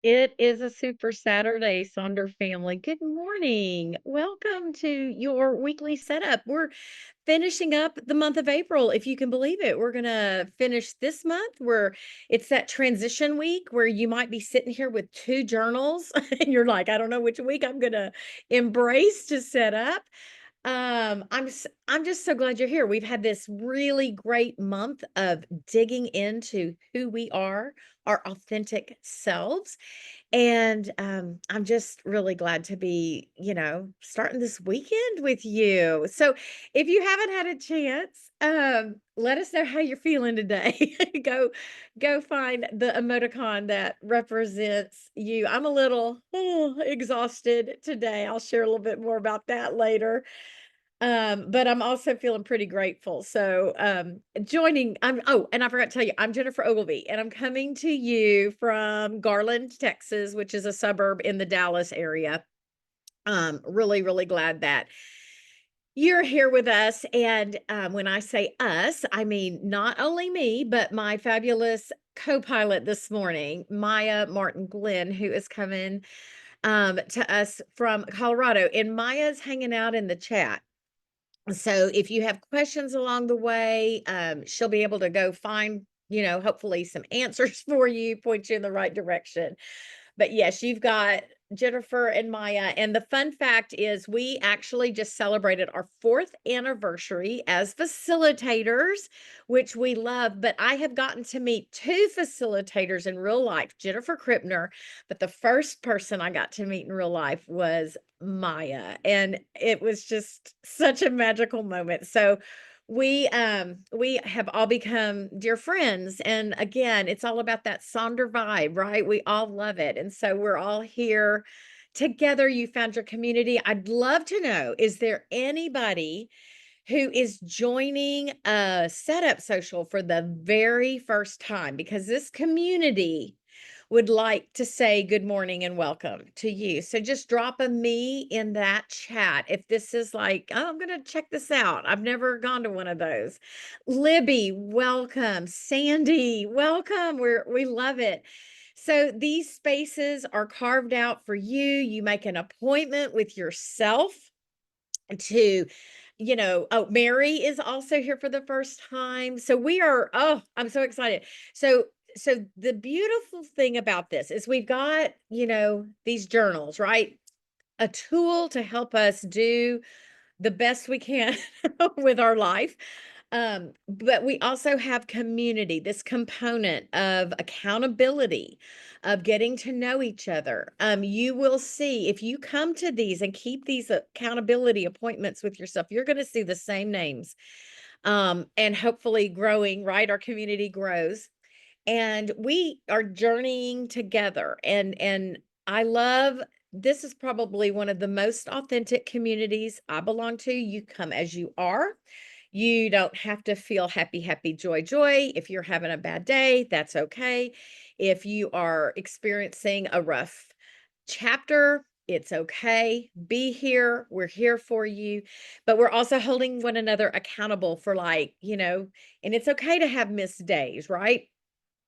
It is a super Saturday, Sonder family. Good morning. Welcome to your weekly setup. We're finishing up the month of April, if you can believe it. We're going to finish this month where it's that transition week where you might be sitting here with two journals and you're like, I don't know which week I'm going to embrace to set up. I'm just so glad you're here. We've had this really great month of digging into who we are, our authentic selves. And, I'm just really glad to be, starting this weekend with you. So if you haven't had a chance, let us know how you're feeling today. Go find the emoticon that represents you. I'm a little exhausted today. I'll share a little bit more about that later. But I'm also feeling pretty grateful. So, joining I'm oh, and I forgot to tell you, I'm Jennifer Ogilvy, and I'm coming to you from Garland, Texas, which is a suburb in the Dallas area. Really, really glad that you're here with us. And when I say us, I mean not only me, but my fabulous co-pilot this morning, Maya Martin Glenn, who is coming to us from Colorado. And Maya's hanging out in the chat. So if you have questions along the way, she'll be able to go find, hopefully some answers for you, point you in the right direction. But yes, you've got Jennifer and Maya. And the fun fact is, we actually just celebrated our fourth anniversary as facilitators, which we love. But I have gotten to meet two facilitators in real life, Jennifer Krippner. But the first person I got to meet in real life was Maya. And it was just such a magical moment. So we have all become dear friends, and again, it's all about that Sonder vibe, right? We all love it, and so we're all here together. You found your community. I'd love to know, is there anybody who is joining a setup social for the very first time? Because this community would like to say good morning and welcome to you. So just drop a me in that chat if this is like, oh, I'm going to check this out. I've never gone to one of those. Libby, welcome. Sandy, welcome. We love it. So these spaces are carved out for you. You make an appointment with yourself to, oh, Mary is also here for the first time. So I'm so excited. So the beautiful thing about this is we've got, these journals, right? A tool to help us do the best we can with our life. But we also have community, this component of accountability, of getting to know each other. You will see if you come to these and keep these accountability appointments with yourself, you're going to see the same names, and hopefully growing, right? Our community grows and we are journeying together. And I love, this is probably one of the most authentic communities I belong to. You come as you are. You don't have to feel happy, happy, joy, joy. If you're having a bad day, that's okay. If you are experiencing a rough chapter, it's okay. Be here. We're here for you. But we're also holding one another accountable for, like, and it's okay to have missed days, right?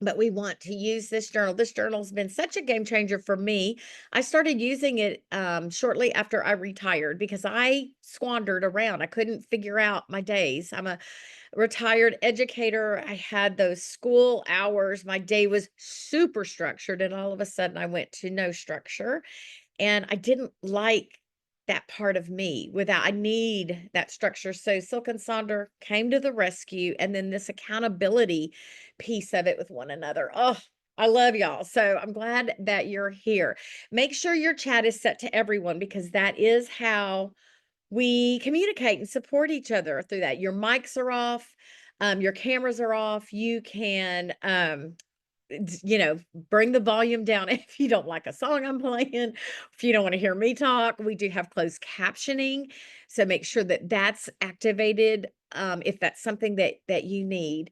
But we want to use this journal. This journal's been such a game changer for me. I started using it shortly after I retired because I squandered around. I couldn't figure out my days. I'm a retired educator. I had those school hours. My day was super structured, and all of a sudden I went to no structure. And I didn't like that part of me. I need that structure. So Silk and Sonder came to the rescue, and then this accountability piece of it with one another. Oh, I love y'all. So I'm glad that you're here. Make sure your chat is set to everyone, because that is how we communicate and support each other through that. Your mics are off, your cameras are off. You can bring the volume down if you don't like a song I'm playing, if you don't want to hear me talk. We do have closed captioning, so make sure that that's activated, if that's something that you need.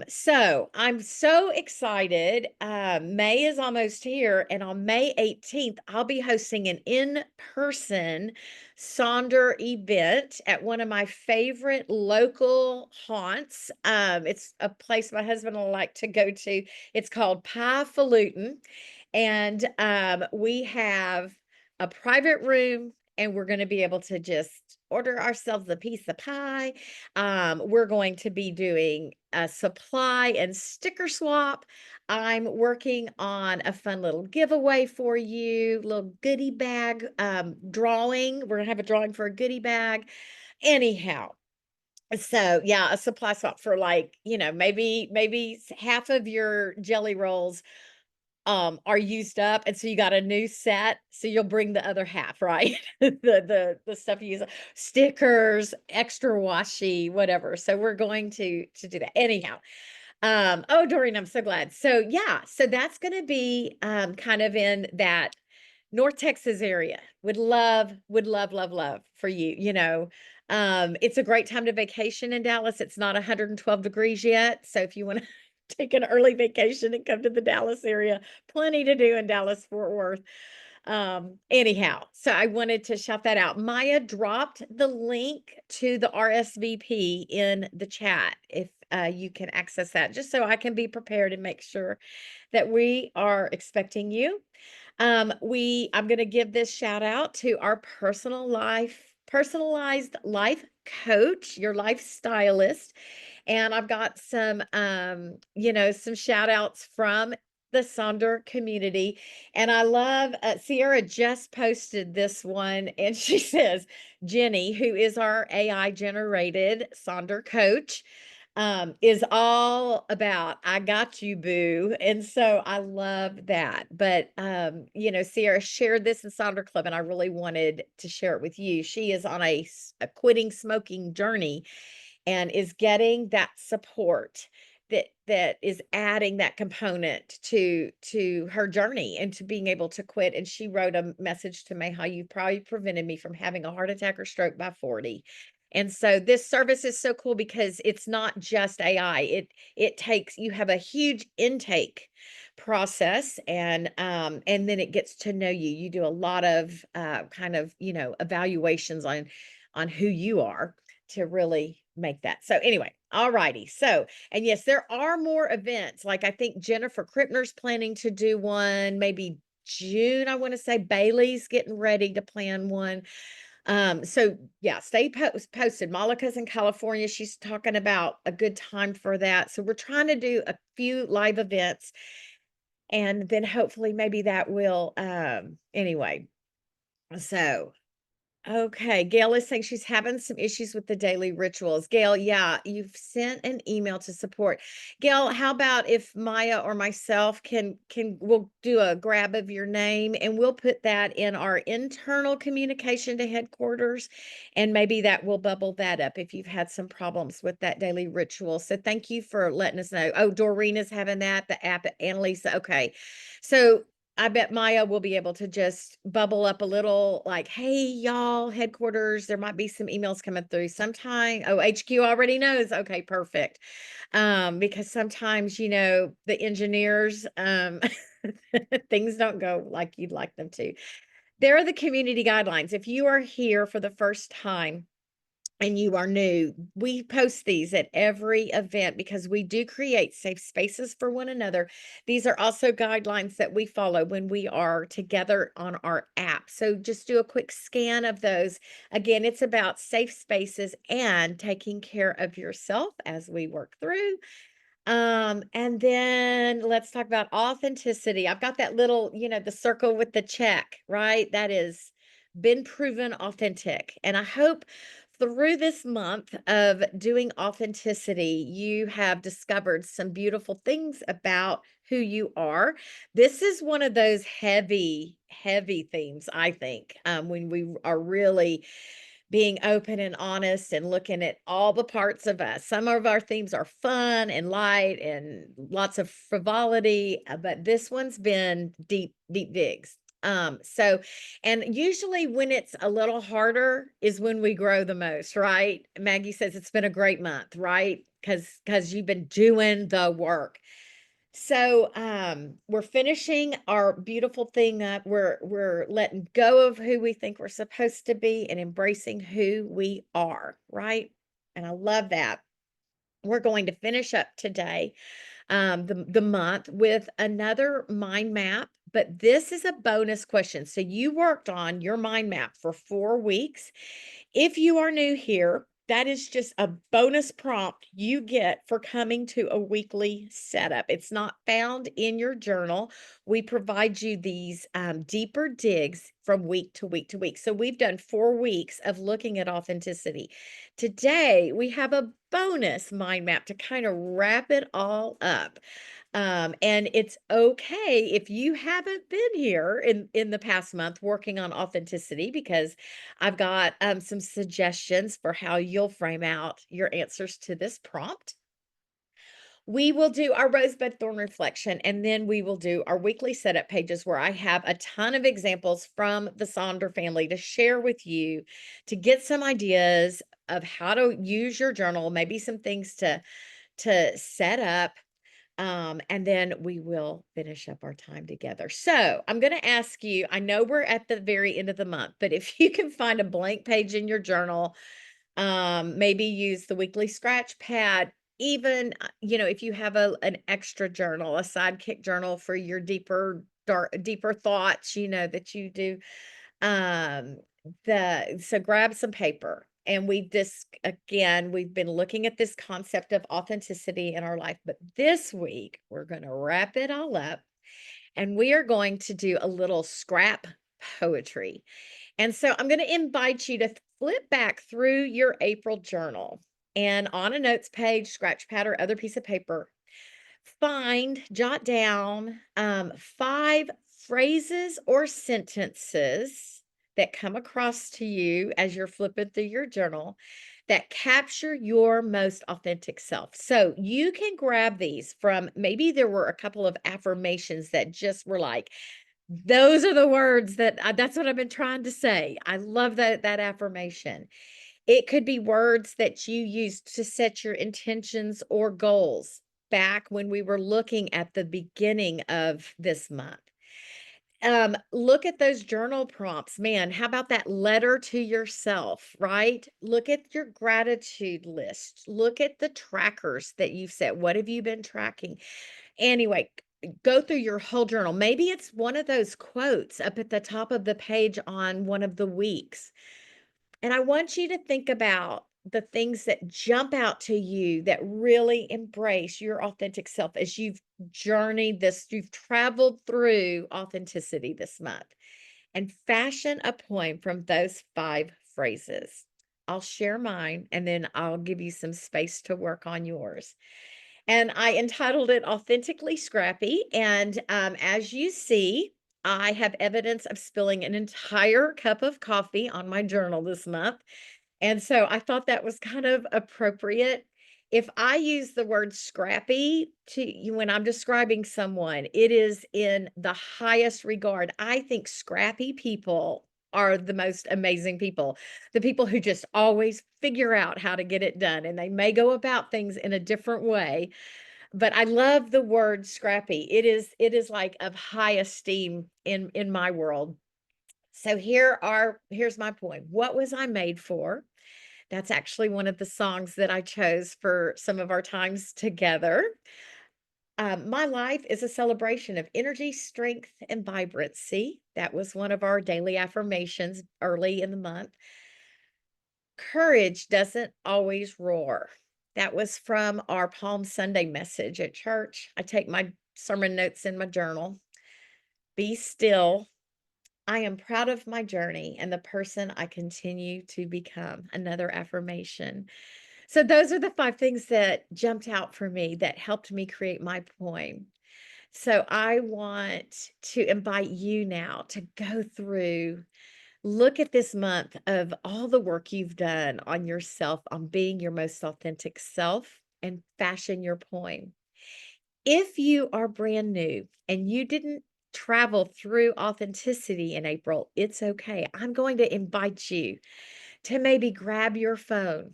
So I'm so excited. May is almost here, and on May 18th, I'll be hosting an in-person Sonder event at one of my favorite local haunts. It's a place my husband will like to go to. It's called Pie Falutin, And we have a private room, and we're going to be able to just order ourselves a piece of pie. We're going to be doing a supply and sticker swap. I'm working on a fun little giveaway for you, little goodie bag drawing. We're going to have a drawing for a goodie bag. Anyhow, so yeah, a supply swap for, like, maybe half of your jelly rolls are used up, and so you got a new set, so you'll bring the other half, right? The stuff you use, stickers, extra washi, whatever. So we're going to do that. Anyhow, oh, Doreen, I'm so glad. So yeah, so that's gonna be kind of in that North Texas area. Would love, love, love for you, you know. It's a great time to vacation in Dallas. It's not 112 degrees yet. So if you want to take an early vacation and come to the Dallas area, plenty to do in Dallas Fort Worth. Anyhow, so I wanted to shout that out. Maya dropped the link to the RSVP in the chat if you can access that, just so I can be prepared and make sure that we are expecting you. I'm going to give this shout out to our personalized life coach, your life stylist. And I've got some, some shout outs from the Sonder community. And I love, Sierra just posted this one, and she says, Jenny, who is our AI generated Sonder coach, is all about I got you, boo. And so I love that. But Sierra shared this in Sonder Club, and I really wanted to share it with you. She is on a quitting smoking journey and is getting that support that is adding that component to her journey and to being able to quit. And she wrote a message to me, how you probably prevented me from having a heart attack or stroke by 40. And so this service is so cool because it's not just AI. It takes, you have a huge intake process, and then it gets to know you. You do a lot of kind of, evaluations on who you are to really make that. So anyway, all righty. So, and yes, there are more events. Like I think Jennifer Krippner's planning to do one, maybe June. I want to say Bailey's getting ready to plan one. So yeah, stay posted. Malika's in California. She's talking about a good time for that. So we're trying to do a few live events, and then hopefully maybe that will anyway. So okay, Gail is saying she's having some issues with the daily rituals. Gail, yeah, you've sent an email to support. Gail, how about if Maya or myself we'll do a grab of your name, and we'll put that in our internal communication to headquarters, and maybe that will bubble that up if you've had some problems with that daily ritual. So thank you for letting us know. Oh, Doreen is having that, the app, Annalisa. Okay. So I bet Maya will be able to just bubble up a little, like, hey, y'all, headquarters, there might be some emails coming through sometime. Oh, HQ already knows. Okay, perfect. Because sometimes, the engineers, things don't go like you'd like them to. There are the community guidelines. If you are here for the first time, and you are new, we post these at every event because we do create safe spaces for one another. These are also guidelines that we follow when we are together on our app. So just do a quick scan of those. Again, it's about safe spaces and taking care of yourself as we work through. And then let's talk about authenticity. I've got that little, the circle with the check, right? That is been proven authentic. And I hope through this month of doing authenticity, you have discovered some beautiful things about who you are. This is one of those heavy, heavy themes, I think, when we are really being open and honest and looking at all the parts of us. Some of our themes are fun and light and lots of frivolity, but this one's been deep, deep digs. And usually when it's a little harder is when we grow the most, right? Maggie says it's been a great month, right? Because you've been doing the work. So we're finishing our beautiful thing up. We're letting go of who we think we're supposed to be and embracing who we are, right? And I love that. We're going to finish up today the month with another mind map, but this is a bonus question. So you worked on your mind map for 4 weeks. If you are new here, that is just a bonus prompt you get for coming to a weekly setup. It's not found in your journal. We provide you these deeper digs from week to week to week. So we've done 4 weeks of looking at authenticity. Today, we have a bonus mind map to kind of wrap it all up. And it's okay if you haven't been here in the past month working on authenticity, because I've got some suggestions for how you'll frame out your answers to this prompt. We will do our rosebud thorn reflection, and then we will do our weekly setup pages where I have a ton of examples from the Sonder family to share with you to get some ideas of how to use your journal, maybe some things to set up, and then we will finish up our time together. So I'm going to ask you, I know we're at the very end of the month, but if you can find a blank page in your journal, maybe use the weekly scratch pad. Even, if you have an extra journal, a sidekick journal for your deeper thoughts, that you do, um, so grab some paper, and we've been looking at this concept of authenticity in our life, but this week we're going to wrap it all up, and we are going to do a little scrap poetry. And so I'm going to invite you to flip back through your April journal, and on a notes page, scratch pad, or other piece of paper, jot down 5 phrases or sentences that come across to you as you're flipping through your journal that capture your most authentic self. So you can grab these from, maybe there were a couple of affirmations that just were like, those are the words that's what I've been trying to say. I love that affirmation. It could be words that you used to set your intentions or goals back when we were looking at the beginning of this month. Look at those journal prompts. Man, how about that letter to yourself, right? Look at your gratitude list. Look at the trackers that you've set. What have you been tracking? Anyway, go through your whole journal. Maybe it's one of those quotes up at the top of the page on one of the weeks. And I want you to think about the things that jump out to you that really embrace your authentic self as you've traveled through authenticity this month, and fashion a poem from those 5 phrases. I'll share mine, and then I'll give you some space to work on yours. And I entitled it Authentically Scrappy. And as you see, I have evidence of spilling an entire cup of coffee on my journal this month. And so I thought that was kind of appropriate. If I use the word scrappy when I'm describing someone, it is in the highest regard. I think scrappy people are the most amazing people. The people who just always figure out how to get it done, and they may go about things in a different way, but I love the word scrappy. It is like of high esteem in my world. So here's my point. What was I made for? That's actually one of the songs that I chose for some of our times together. My life is a celebration of energy, strength, and vibrancy. That was one of our daily affirmations early in the month. Courage doesn't always roar. That was from our Palm Sunday message at church. I take my sermon notes in my journal. Be still. I am proud of my journey and the person I continue to become. Another affirmation. So, those are the 5 things that jumped out for me that helped me create my poem. So, I want to invite you now to go through, look at this month of all the work you've done on yourself, on being your most authentic self, and fashion your poem. If you are brand new and you didn't travel through authenticity in April, it's okay. I'm going to invite you to maybe grab your phone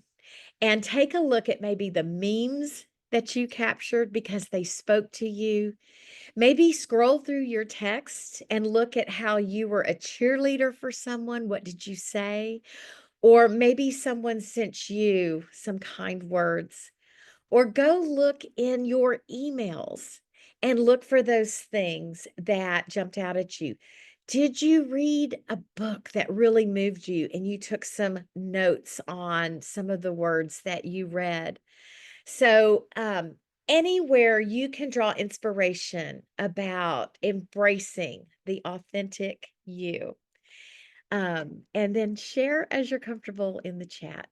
and take a look at maybe the memes that you captured because they spoke to you. Maybe scroll through your text and look at how you were a cheerleader for someone. What did you say? Or maybe someone sent you some kind words. or go look in your emails and look for those things that jumped out at you. Did you read a book that really moved you and you took some notes on some of the words that you read? So, anywhere you can draw inspiration about embracing the authentic you, and then share as you're comfortable in the chat.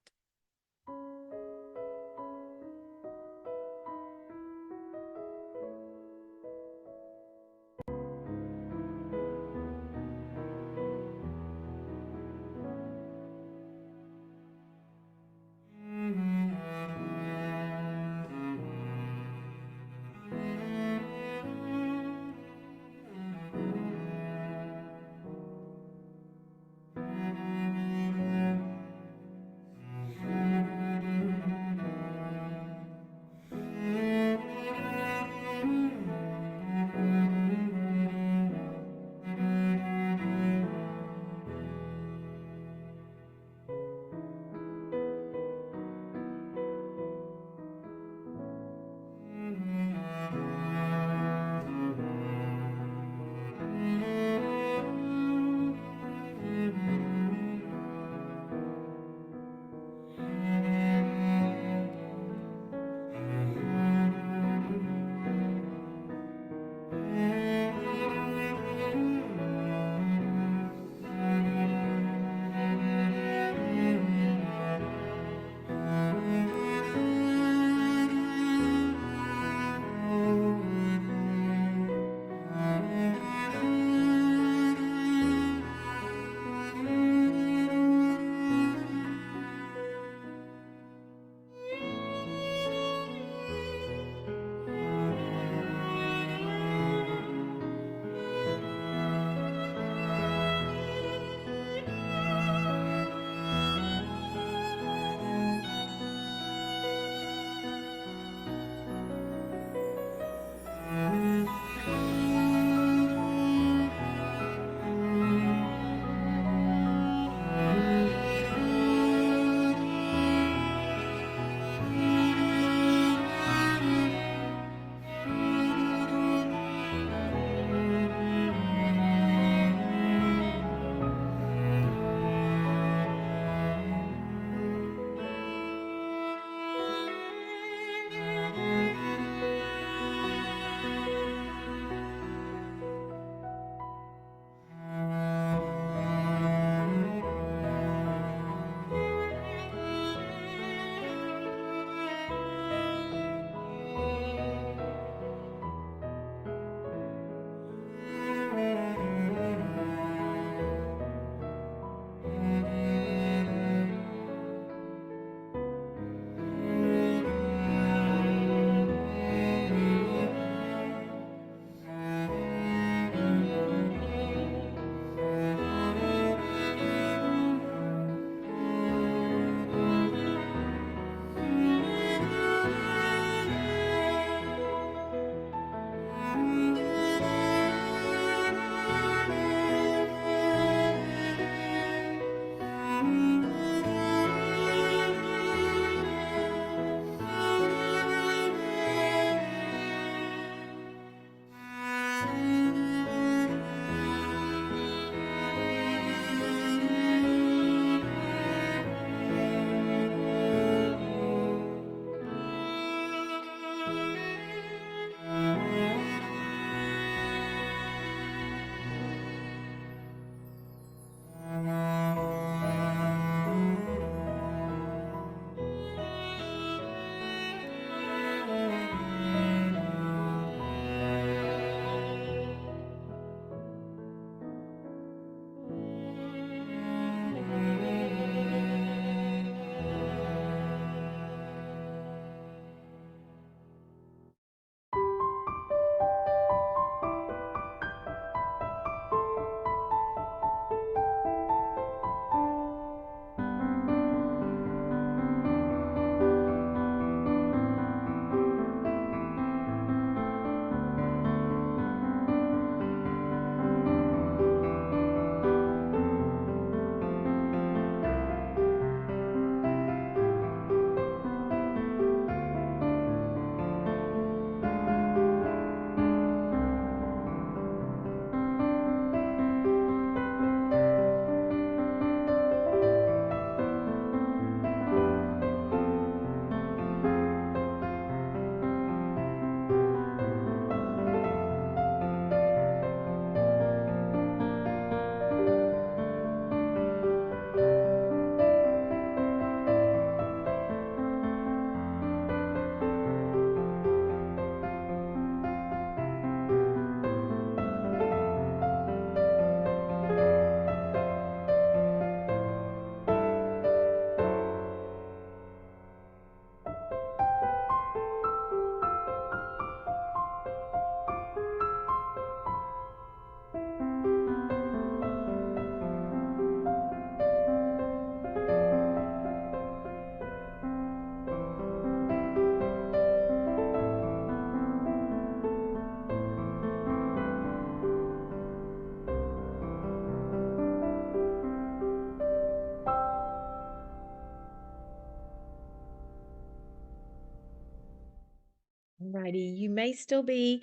Righty. You may still be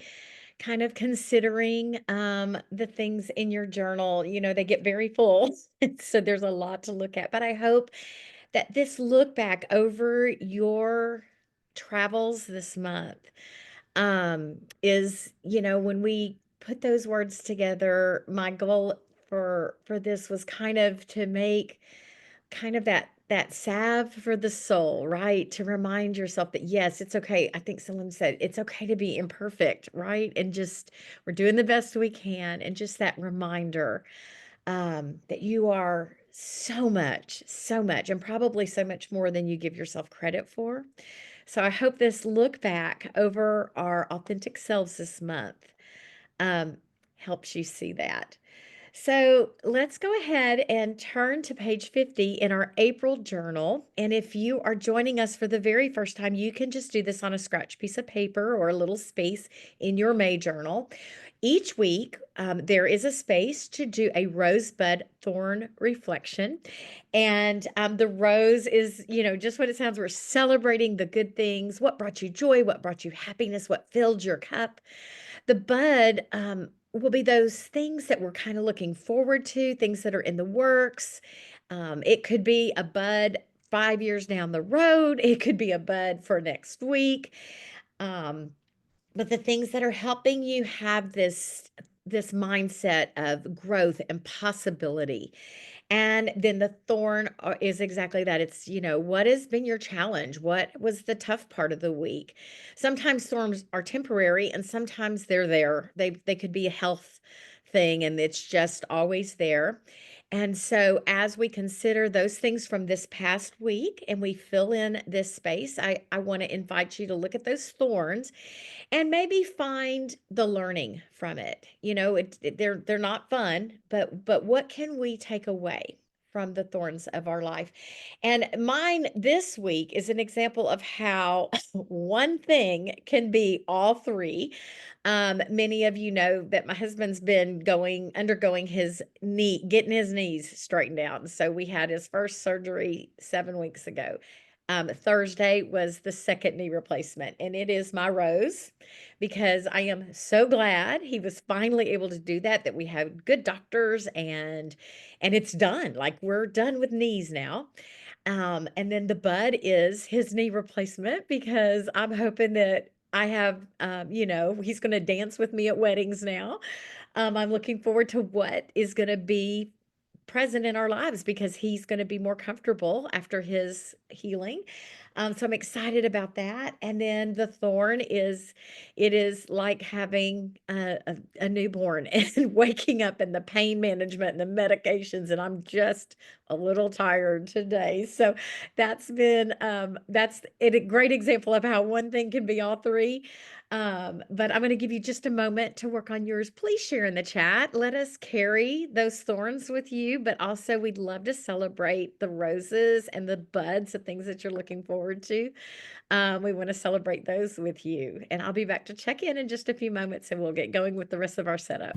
kind of considering the things in your journal. They get very full. So there's a lot to look at. But I hope that this look back over your travels this month is, when we put those words together, my goal for this was kind of to make kind of that salve for the soul, right? To remind yourself that yes, it's okay. I think someone said it's okay to be imperfect, right? And just we're doing the best we can, and just that reminder that you are so much, and probably so much more than you give yourself credit for. So I hope this look back over our authentic selves this month um, helps you see that. So let's go ahead and turn to page 50 in our April journal. And if you are joining us for the very first time, you can just do this on a scratch piece of paper or a little space in your May journal. Each week, there is a space to do a rosebud thorn reflection. And the rose is, just what it sounds. We're celebrating the good things, what brought you joy, what brought you happiness, what filled your cup. The bud will be those things that we're kind of looking forward to, things that are in the works. It could be a bud 5 years down the road, it could be a bud for next week. Um, but the things that are helping you have this mindset of growth and possibility. And then the thorn is exactly that. It's, what has been your challenge? What was the tough part of the week? Sometimes thorns are temporary and sometimes they're there. They could be a health thing and it's just always there. And so as we consider those things from this past week and we fill in this space, I want to invite you to look at those thorns and maybe find the learning from it. They're not fun, but what can we take away from the thorns of our life? And mine this week is an example of how one thing can be all three. Many of you know that my husband's been undergoing getting his knees straightened out. So we had his first surgery 7 weeks ago. Thursday was the second knee replacement, and it is my rose because I am so glad he was finally able to do that, that we have good doctors and it's done. Like we're done with knees now. And then the bud is his knee replacement because I'm hoping that I have, he's going to dance with me at weddings now. I'm looking forward to what is going to be present in our lives because he's going to be more comfortable after his healing. So I'm excited about that. And then the thorn is, it is like having a newborn and waking up and the pain management and the medications. And I'm just a little tired today. So that's a great example of how one thing can be all three. But I'm going to give you just a moment to work on yours. Please share in the chat. Let us carry those thorns with you, but also we'd love to celebrate the roses and the buds, the things that you're looking forward to. We want to celebrate those with you. And I'll be back to check in just a few moments and we'll get going with the rest of our setup.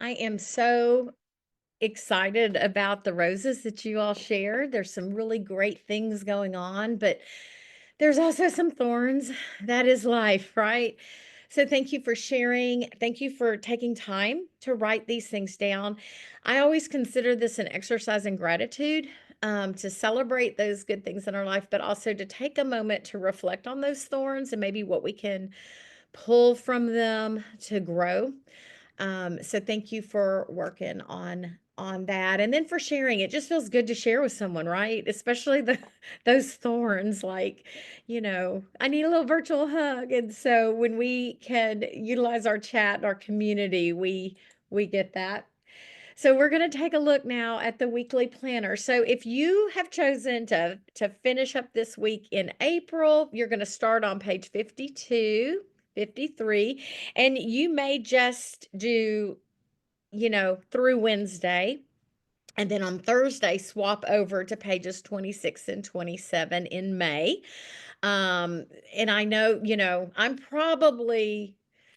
I am so excited about the roses that you all shared. There's some really great things going on, but there's also some thorns. That is life, right? So thank you for sharing. Thank you for taking time to write these things down. I always consider this an exercise in gratitude, to celebrate those good things in our life, but also to take a moment to reflect on those thorns and maybe what we can pull from them to grow. So thank you for working on that, and then for sharing. It just feels good to share with someone, right? Especially the those thorns, like, I need a little virtual hug. And so when we can utilize our chat and our community, we get that. So we're going to take a look now at the weekly planner. So if you have chosen to finish up this week in April, you're going to start on page 52, 53, and you may just do, through Wednesday. And then on Thursday, swap over to pages 26 and 27 in May. Um, and I know, I'm probably,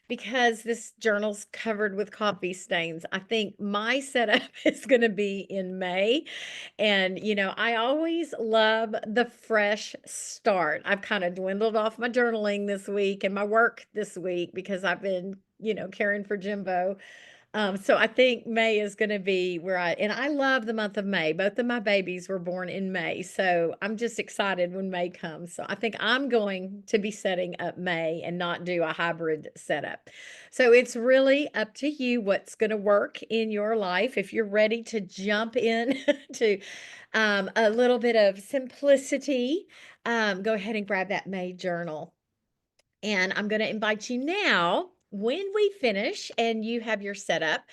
because this journal's covered with coffee stains, I think my setup is going to be in May. And, I always love the fresh start. I've kind of dwindled off my journaling this week and my work this week because I've been, caring for Jimbo. So I think May is gonna be and I love the month of May. Both of my babies were born in May, so I'm just excited when May comes. So I think I'm going to be setting up May and not do a hybrid setup. So it's really up to you what's gonna work in your life. If you're ready to jump in to a little bit of simplicity, go ahead and grab that May journal. And I'm going to invite you now, when we finish and you have your setup,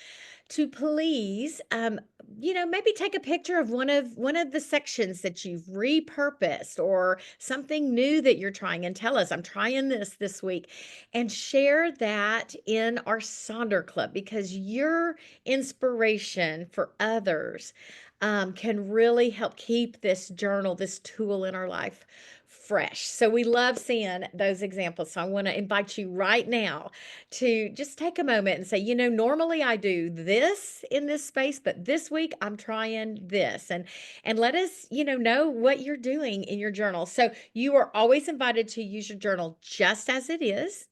to please, maybe take a picture of one of the sections that you've repurposed or something new that you're trying, and tell us, I'm trying this week, and share that in our Sonder Club, because your inspiration for others can really help keep this journal, this tool in our life, fresh. So we love seeing those examples. So I want to invite you right now to just take a moment and say, normally I do this in this space, but this week I'm trying this. And let us, know what you're doing in your journal. So you are always invited to use your journal just as it is.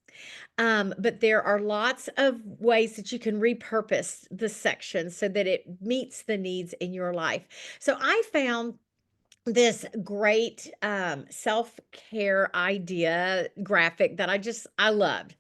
But there are lots of ways that you can repurpose the section so that it meets the needs in your life. So I found this great self-care idea graphic that I loved.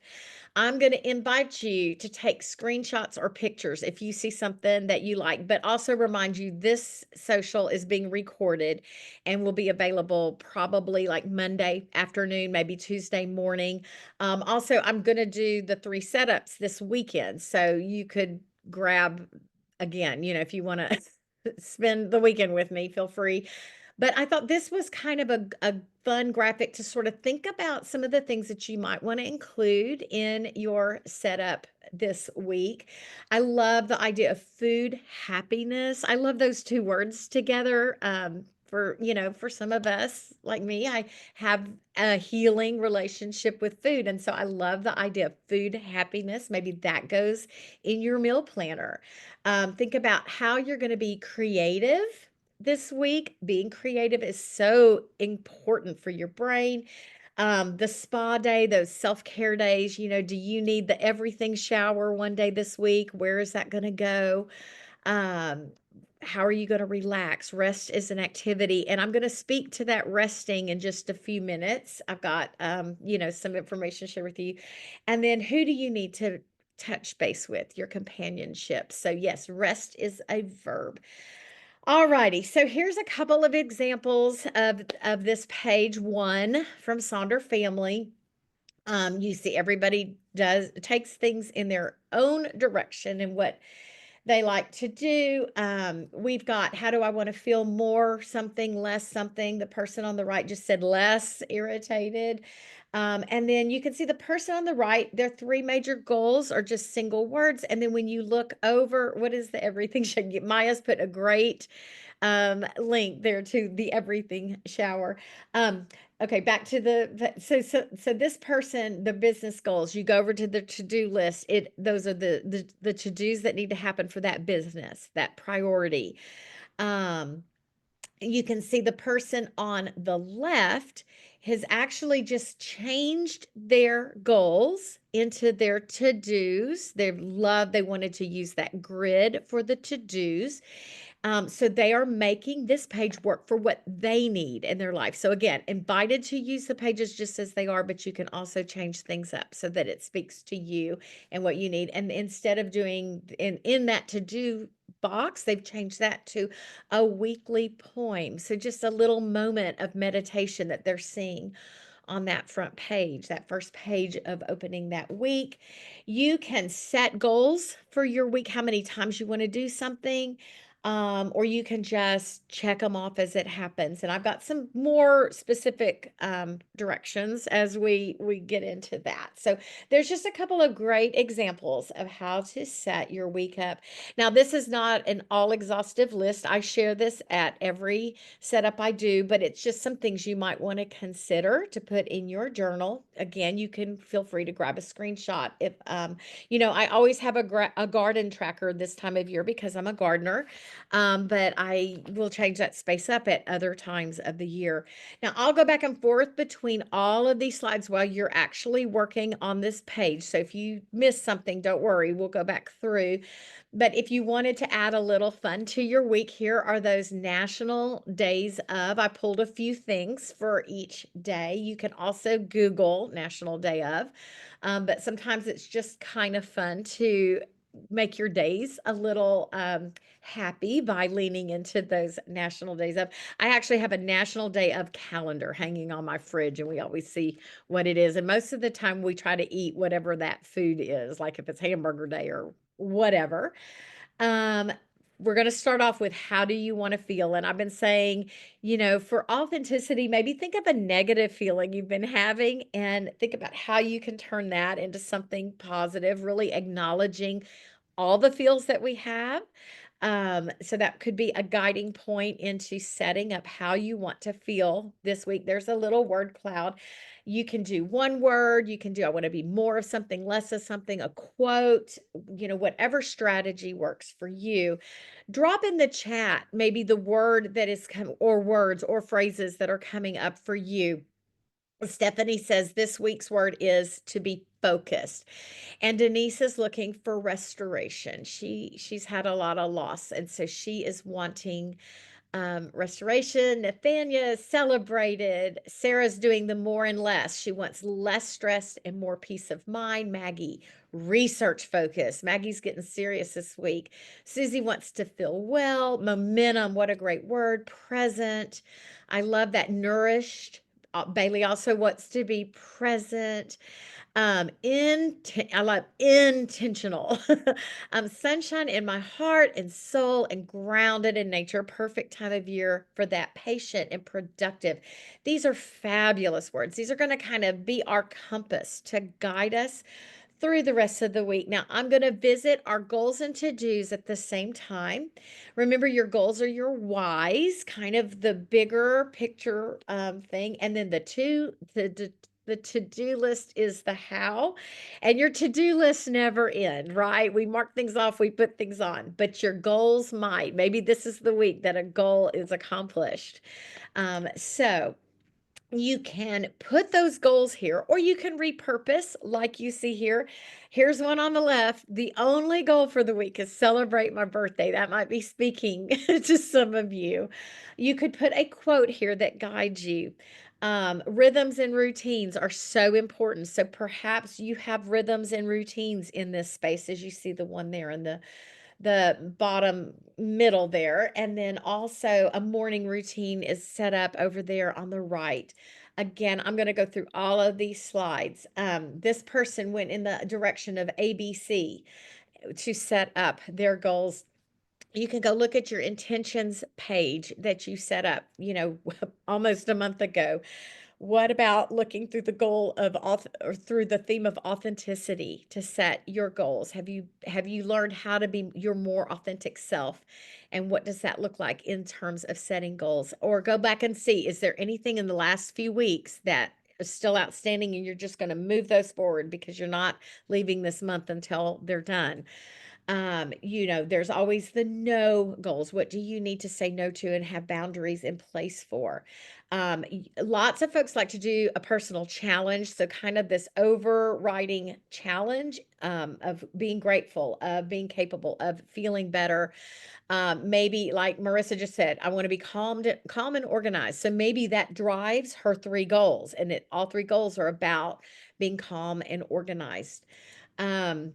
I'm going to invite you to take screenshots or pictures if you see something that you like, but also remind you this social is being recorded and will be available probably like Monday afternoon, maybe Tuesday morning. Also, I'm going to do the 3 setups this weekend, so you could grab, again, if you want to spend the weekend with me, feel free. But I thought this was kind of a fun graphic to sort of think about some of the things that you might want to include in your setup this week. I love the idea of food happiness. I love those two words together. For some of us, like me, I have a healing relationship with food. And so I love the idea of food happiness. Maybe that goes in your meal planner. Think about how you're going to be creative this week. Being creative is so important for your brain. The spa day, those self-care days, do you need the everything shower one day this week? Where is that going to go? Um, how are you going to relax? Rest is an activity, and I'm going to speak to that resting in just a few minutes. I've got, some information to share with you. And then who do you need to touch base with? Your companionship. So yes, rest is a verb. Alrighty, so here's a couple of examples of this page one from Sonder Family. You see everybody takes things in their own direction and what they like to do. We've got, how do I want to feel more something, less something? The person on the right just said less irritated. And then you can see the person on the right, their 3 major goals are just single words. And then when you look over, what is the everything? Maya's put a great link there to the everything shower. Um, Okay, back to so this person, the business goals, you go over to the to-do list. Those are the to-dos that need to happen for that business, that priority. Um, you can see the person on the left has actually just changed their goals into their to-dos. They wanted to use that grid for the to-dos. So they are making this page work for what they need in their life. So again, invited to use the pages just as they are, but you can also change things up so that it speaks to you and what you need. And instead of doing in that to do box, they've changed that to a weekly poem. So just a little moment of meditation that they're seeing on that front page, that first page of opening that week. You can set goals for your week, how many times you want to do something. Or you can just check them off as it happens. And I've got some more specific directions as we get into that. So there's just a couple of great examples of how to set your week up. Now, this is not an all exhaustive list. I share this at every setup I do, but it's just some things you might want to consider to put in your journal. Again, you can feel free to grab a screenshot. If I always have a garden tracker this time of year because I'm a gardener, but I will change that space up at other times of the year. Now, I'll go back and forth between all of these slides while you're actually working on this page. So if you miss something, don't worry, we'll go back through. But if you wanted to add a little fun to your week, here are those national days of. I pulled a few things for each day. You can also Google National Day of, but sometimes it's just kind of fun to make your days a little happy by leaning into those national days of. I actually have a National Day of calendar hanging on my fridge, and we always see what it is. And most of the time, we try to eat whatever that food is, like if it's hamburger day or whatever. Um, we're going to start off with how do you want to feel? And I've been saying, for authenticity, maybe think of a negative feeling you've been having and think about how you can turn that into something positive, really acknowledging all the feels that we have. So that could be a guiding point into setting up how you want to feel this week. There's a little word cloud. You can do one word, you can do, I want to be more of something, less of something, a quote, whatever strategy works for you. Drop in the chat maybe the word that is or words or phrases that are coming up for you. Stephanie says this week's word is to be focused. And Denise is looking for restoration. She's had a lot of loss, and so she is wanting restoration. Nathania is celebrated. Sarah's doing the more and less. She wants less stress and more peace of mind. Maggie, research focus. Maggie's getting serious this week. Susie wants to feel well. Momentum, what a great word. Present. I love that. Nourished. Bailey also wants to be present. I love intentional. Sunshine in my heart and soul and grounded in nature. Perfect time of year for that. Patient and productive. These are fabulous words. These are going to kind of be our compass to guide us through the rest of the week. Now, I'm going to visit our goals and to-dos at the same time. Remember, your goals are your whys, kind of the bigger picture thing, and then the to-do list is the how, and your to-do lists never end, right? We mark things off, we put things on, but your goals might. Maybe this is the week that a goal is accomplished. So you can put those goals here, or you can repurpose like you see here. Here's one on the left. The only goal for the week is celebrate my birthday. That might be speaking to some of you. You could put a quote here that guides you. Rhythms and routines are so important. So perhaps you have rhythms and routines in this space, as you see the one there in the bottom middle there. And then also a morning routine is set up over there on the right. Again, I'm going to go through all of these slides. This person went in the direction of ABC to set up their goals. You can go look at your intentions page that you set up, almost a month ago. What about looking through the goal of or through the theme of authenticity to set your goals? Have you learned how to be your more authentic self? And what does that look like in terms of setting goals? Or go back and see, is there anything in the last few weeks that is still outstanding and you're just going to move those forward because you're not leaving this month until they're done? There's always the no goals. What do you need to say no to and have boundaries in place for? Lots of folks like to do a personal challenge. So, kind of this overriding challenge of being grateful, of being capable, of feeling better. Maybe, like Marissa just said, I want to be calm and organized. So, maybe that drives her three goals, and all three goals are about being calm and organized. Um,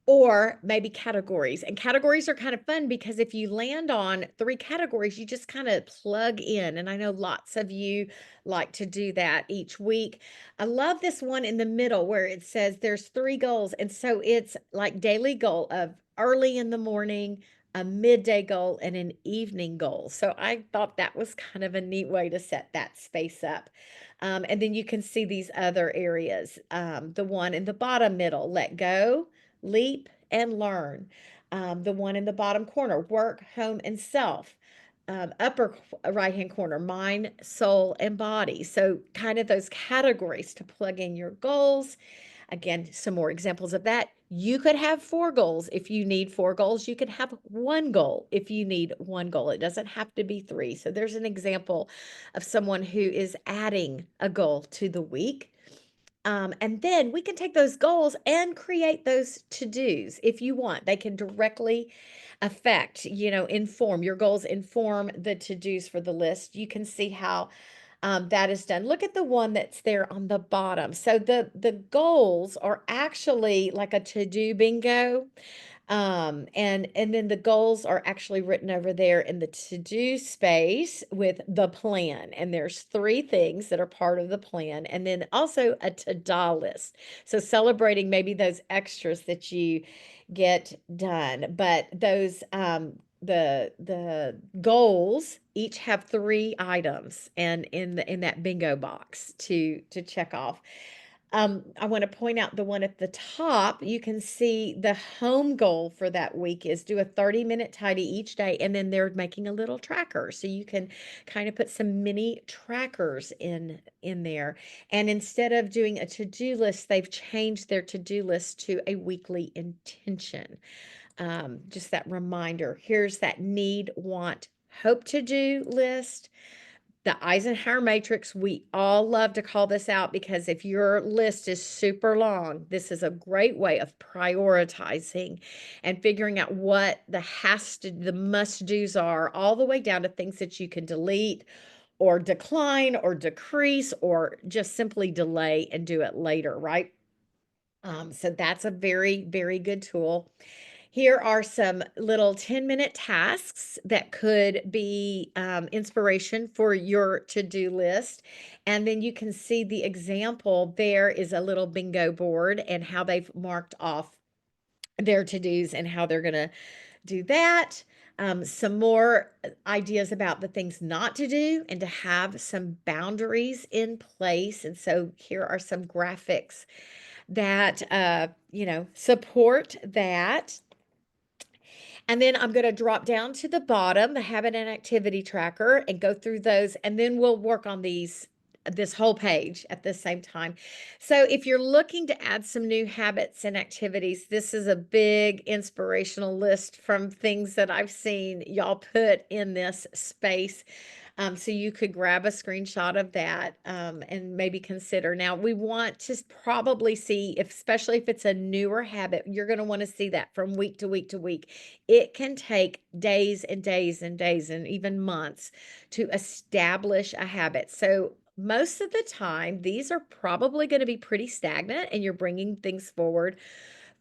or maybe categories. And categories are kind of fun because if you land on three categories, you just kind of plug in. And I know lots of you like to do that each week. I love this one in the middle where it says there's three goals. And so it's like daily goal of early in the morning, a midday goal, and an evening goal. So I thought that was kind of a neat way to set that space up. And then you can see these other areas. The one in the bottom middle, let go, leap, and learn. The one in the bottom corner, work, home, and self. Upper right hand corner, mind, soul, and body. So, kind of those categories to plug in your goals. Again, some more examples of that. You could have four goals if you need four goals. You could have one goal if you need one goal. It doesn't have to be three. So, there's an example of someone who is adding a goal to the week. And then we can take those goals and create those to-dos if you want. They can directly affect, inform your goals, inform the to-dos for the list. You can see how that is done. Look at the one that's there on the bottom. So the goals are actually like a to-do bingo. And then the goals are actually written over there in the to-do space with the plan. And there's three things that are part of the plan, and then also a to-do list. So celebrating maybe those extras that you get done. But those the goals each have three items and in that bingo box to check off. I want to point out the one at the top. You can see the home goal for that week is do a 30-minute tidy each day, and then they're making a little tracker. So you can kind of put some mini trackers in there. And instead of doing a to-do list, they've changed their to-do list to a weekly intention. Just that reminder. Here's that need, want, hope to do list. The Eisenhower matrix, we all love to call this out because if your list is super long, this is a great way of prioritizing and figuring out what the must do's are, all the way down to things that you can delete or decline or decrease or just simply delay and do it later, right? So that's a very, very good tool. Here are some little 10-minute tasks that could be inspiration for your to-do list. And then you can see the example. There is a little bingo board and how they've marked off their to-dos and how they're going to do that. Some more ideas about the things not to do and to have some boundaries in place. And so here are some graphics that, support that. And then I'm going to drop down to the bottom, the habit and activity tracker, and go through those. And then we'll work on this whole page at the same time. So if you're looking to add some new habits and activities, this is a big inspirational list from things that I've seen y'all put in this space. So you could grab a screenshot of that and maybe consider. Now, we want to probably see, especially if it's a newer habit, you're going to want to see that from week to week to week. It can take days and days and days and even months to establish a habit. So most of the time, these are probably going to be pretty stagnant and you're bringing things forward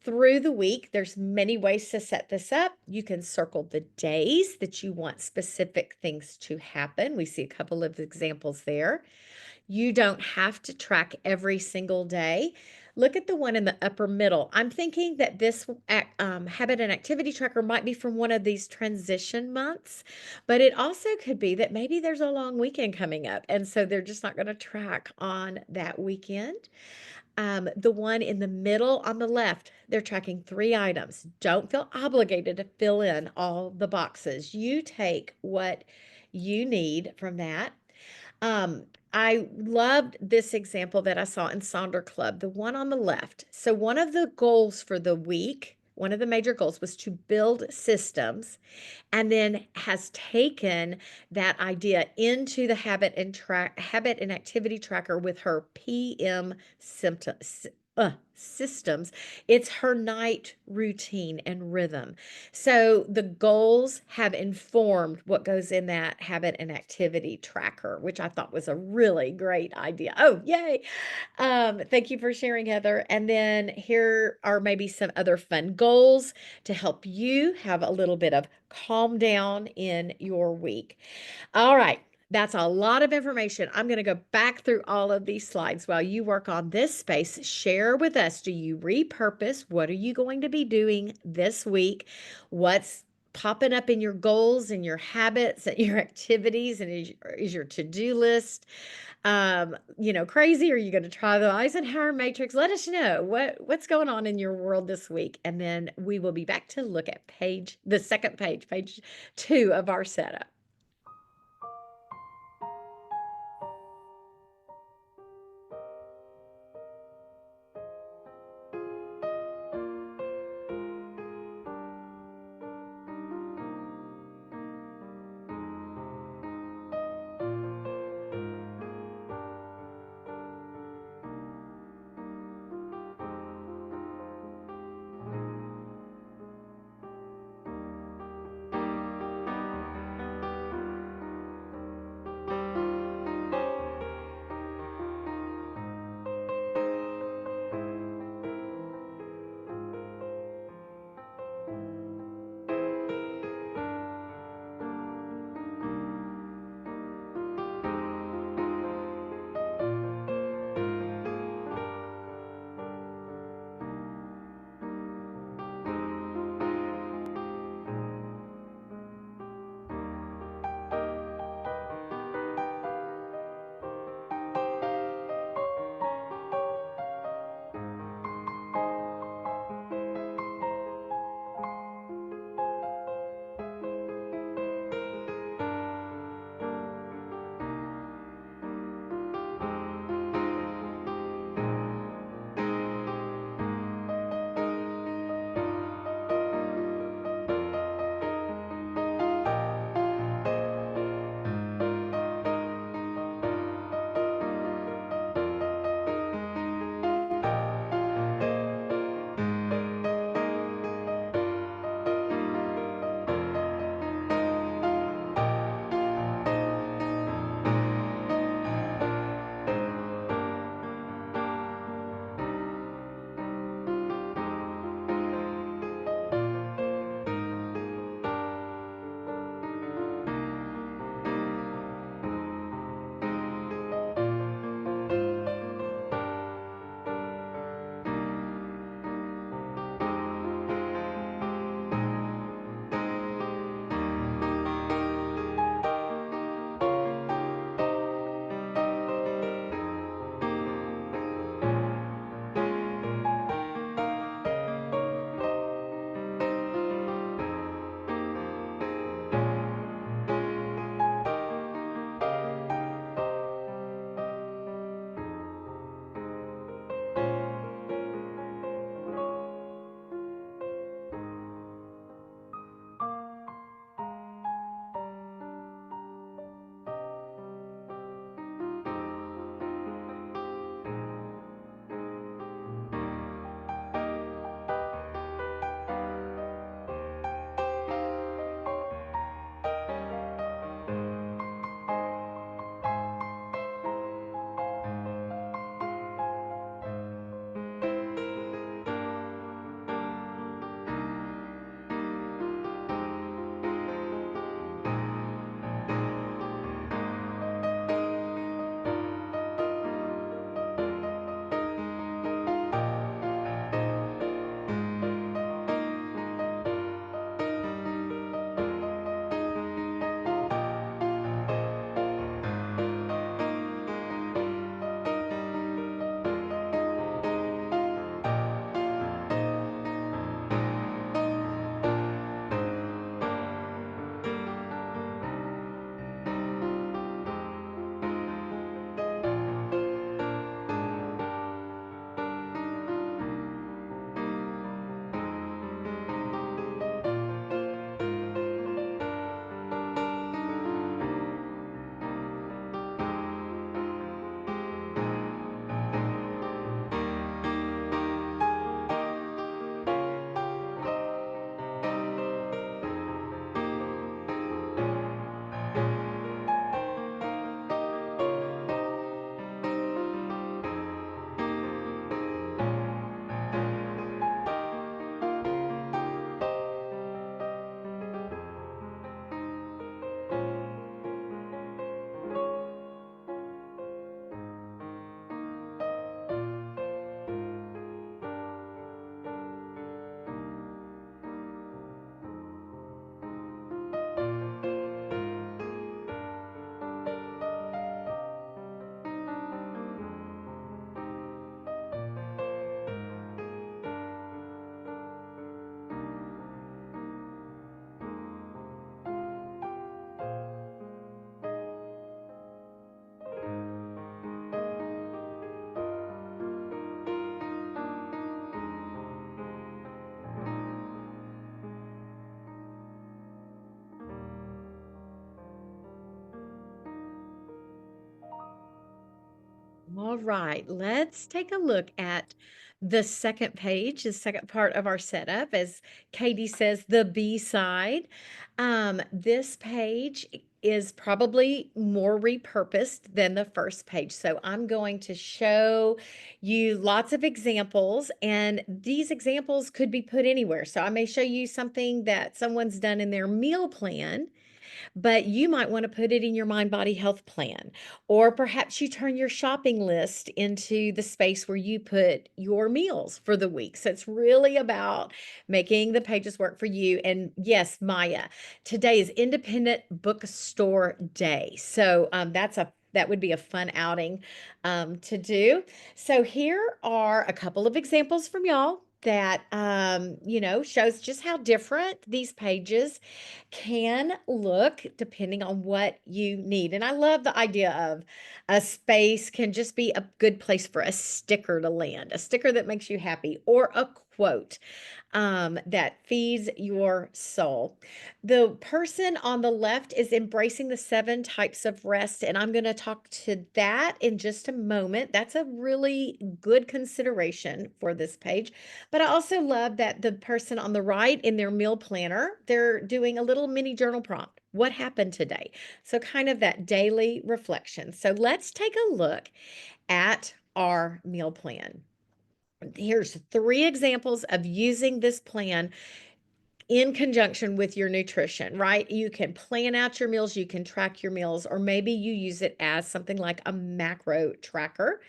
through the week. There's many ways to set this up. You can circle the days that you want specific things to happen. We see a couple of examples there. You don't have to track every single day. Look at the one in the upper middle. I'm thinking that this habit and activity tracker might be from one of these transition months, but it also could be that maybe there's a long weekend coming up, and so they're just not going to track on that weekend. The one in the middle on the left, they're tracking 3 items. Don't feel obligated to fill in all the boxes. You take what you need from that. Um, I loved this example that I saw in Sonder Club, the one on the left. So one of the goals for the week, one of the major goals was to build systems, and then has taken that idea into the habit and activity tracker with her PM systems. It's her night routine and rhythm. So the goals have informed what goes in that habit and activity tracker, which I thought was a really great idea. Oh, yay. Thank you for sharing, Heather. And then here are maybe some other fun goals to help you have a little bit of calm down in your week. All right. That's a lot of information. I'm going to go back through all of these slides while you work on this space. Share with us. Do you repurpose? What are you going to be doing this week? What's popping up in your goals and your habits and your activities? And is your to-do list crazy? Are you going to try the Eisenhower matrix? Let us know what's going on in your world this week. And then we will be back to look at the second page 2 of our setup. All right, let's take a look at the second page, the second part of our setup. As Katie says, the B side. This page is probably more repurposed than the first page. So I'm going to show you lots of examples, and these examples could be put anywhere. So I may show you something that someone's done in their meal plan, but you might want to put it in your mind body health plan. Or perhaps you turn your shopping list into the space where you put your meals for the week. So it's really about making the pages work for you. And yes, Maya, today is Independent Bookstore Day. So that would be a fun outing to do. So here are a couple of examples from y'all that shows just how different these pages can look depending on what you need. And I love the idea of a space can just be a good place for a sticker to land, a sticker that makes you happy, or a quote that feeds your soul. The person on the left is embracing the 7 types of rest, and I'm going to talk to that in just a moment. That's a really good consideration for this page. But I also love that the person on the right in their meal planner, they're doing a little mini journal prompt. What happened today? So, kind of that daily reflection. So, let's take a look at our meal plan. Here's 3 examples of using this plan in conjunction with your nutrition, right? You can plan out your meals, you can track your meals, or maybe you use it as something like a macro tracker.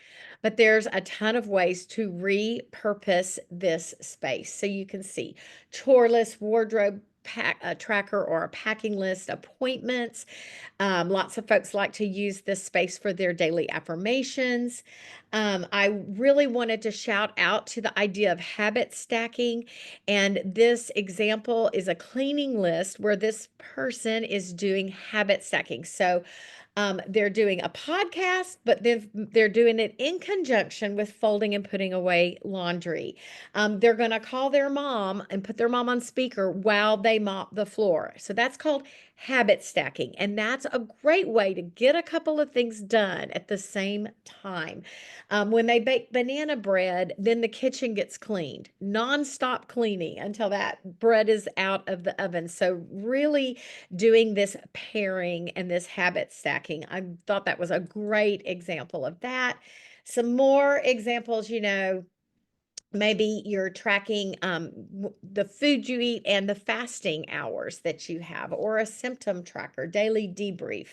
But there's a ton of ways to repurpose this space. So you can see chore list, wardrobe tracker, or a packing list, appointments. Lots of folks like to use this space for their daily affirmations. I really wanted to shout out to the idea of habit stacking. And this example is a cleaning list where this person is doing habit stacking. So they're doing a podcast, but then they're doing it in conjunction with folding and putting away laundry. They're going to call their mom and put their mom on speaker while they mop the floor. So that's called habit stacking. And that's a great way to get a couple of things done at the same time. When they bake banana bread, then the kitchen gets cleaned, nonstop cleaning until that bread is out of the oven. So, really doing this pairing and this habit stacking. I thought that was a great example of that. Some more examples, maybe you're tracking the food you eat and the fasting hours that you have, or a symptom tracker, daily debrief.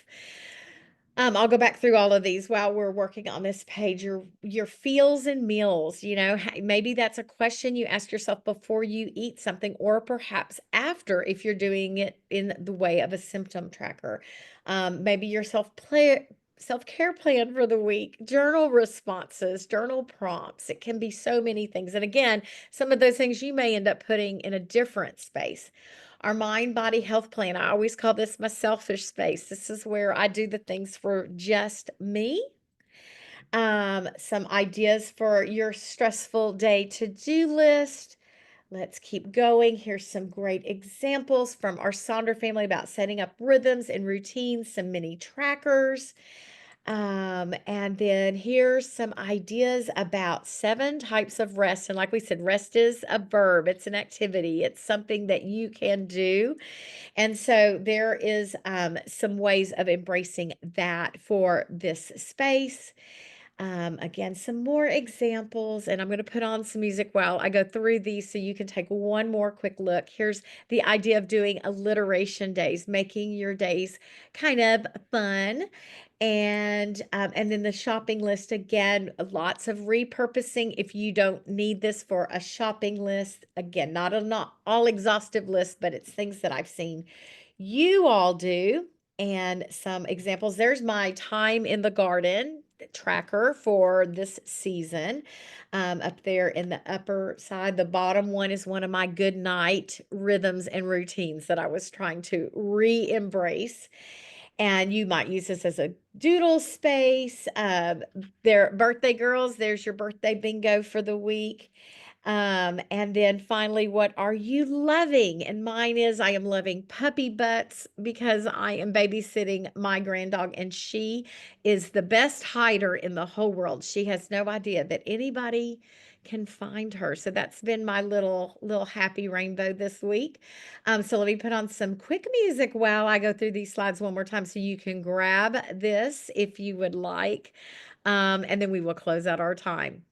I'll go back through all of these while we're working on this page. Your feels and meals, maybe that's a question you ask yourself before you eat something, or perhaps after if you're doing it in the way of a symptom tracker. Maybe your self-care plan for the week, journal responses, journal prompts. It can be so many things. And again, some of those things you may end up putting in a different space. Our mind body health plan. I always call this my selfish space. This is where I do the things for just me. Some ideas for your stressful day to-do list. Let's keep going. Here's some great examples from our Sonder family about setting up rhythms and routines, some mini trackers. And then here's some ideas about 7 types of rest. And like we said, rest is a verb, it's an activity, it's something that you can do. And so there is some ways of embracing that for this space. Again, some more examples, and I'm going to put on some music while I go through these so you can take one more quick look. Here's the idea of doing alliteration days, making your days kind of fun. And then the shopping list, again, lots of repurposing if you don't need this for a shopping list. Again, not all exhaustive list, but it's things that I've seen you all do. And some examples. There's my time in the garden tracker for this season. Up there in the upper side, the bottom one is one of my good night rhythms and routines that I was trying to re-embrace. And you might use this as a doodle space. Their birthday girls, there's your birthday bingo for the week. And then finally, what are you loving? And mine is I am loving puppy butts because I am babysitting my granddog, and she is the best hider in the whole world. She has no idea that anybody can find her. So that's been my little happy rainbow this week. So let me put on some quick music while I go through these slides one more time so you can grab this if you would like. And then we will close out our time.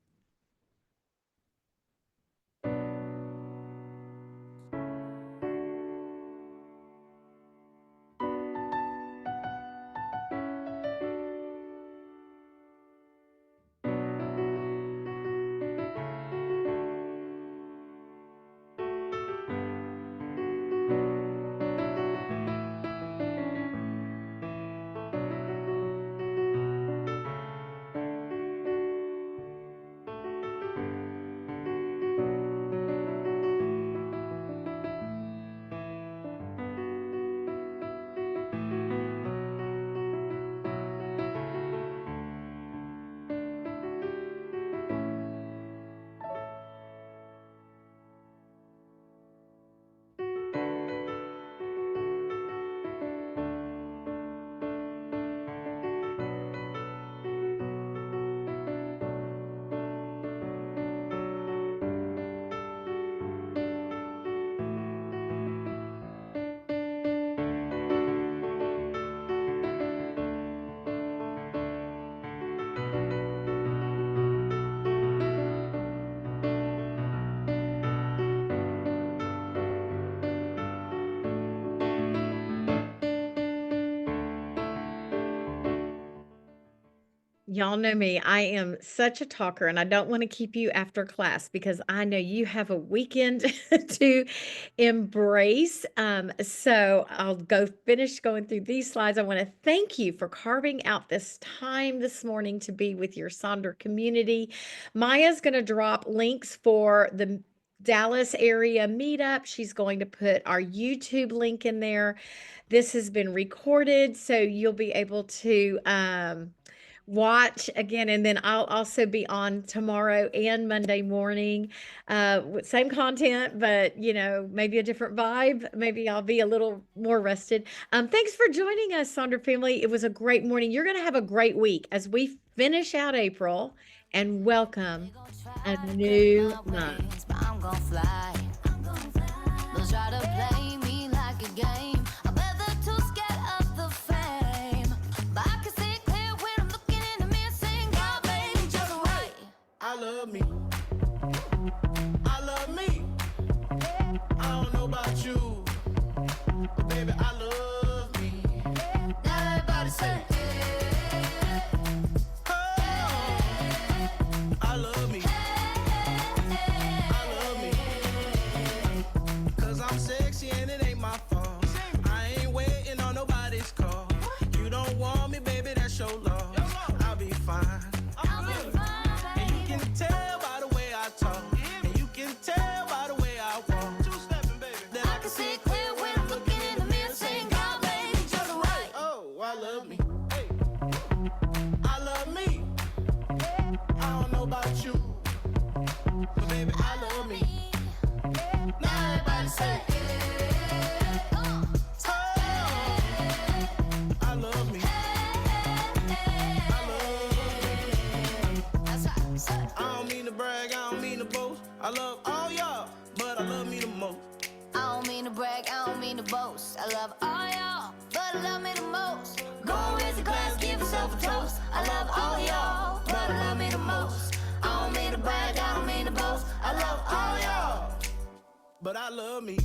Y'all know me. I am such a talker, and I don't want to keep you after class because I know you have a weekend to embrace. So I'll go finish going through these slides. I want to thank you for carving out this time this morning to be with your Sonder community. Maya's going to drop links for the Dallas area meetup. She's going to put our YouTube link in there. This has been recorded, so you'll be able to watch again, and then I'll also be on tomorrow and Monday morning, with same content, but maybe a different vibe. Maybe I'll be a little more rested. Thanks for joining us, Sonder family. It was a great morning. You're going to have a great week as we finish out April and welcome a new month. I'm gonna fly. They'll try to play me like a game. I bet they're too scared of the fame. But I can see it clear when I'm looking in the mirror saying, God made me just right. I love me. I love me. I don't know about you, but baby, I love me. Now everybody say, I love me. I love me. 'Cause I'm sexy and it ain't my fault. I ain't waiting on nobody's call. You don't want me, baby, that's your loss. I'll be fine. I'll be fine, And you can tell by the way I talk. And you can tell by the way I walk. Two-stepping, baby. That I can see it clear when I'm looking in the mirror saying, God made me just right. Oh, I love me. Hey. I love me. I don't know about you, but baby, I love me. Now everybody say, oh, I love me. I love me. That's right. Say, I don't mean to brag, I don't mean to boast. I love all y'all, but I love me the most. I don't mean to brag, I don't mean to boast. I love all y'all, but I love me the most. Go raise a glass, give yourself a toast. I love all y'all, but I love me the most. I don't mean to brag, I don't mean to boast. I love all y'all. But I love me.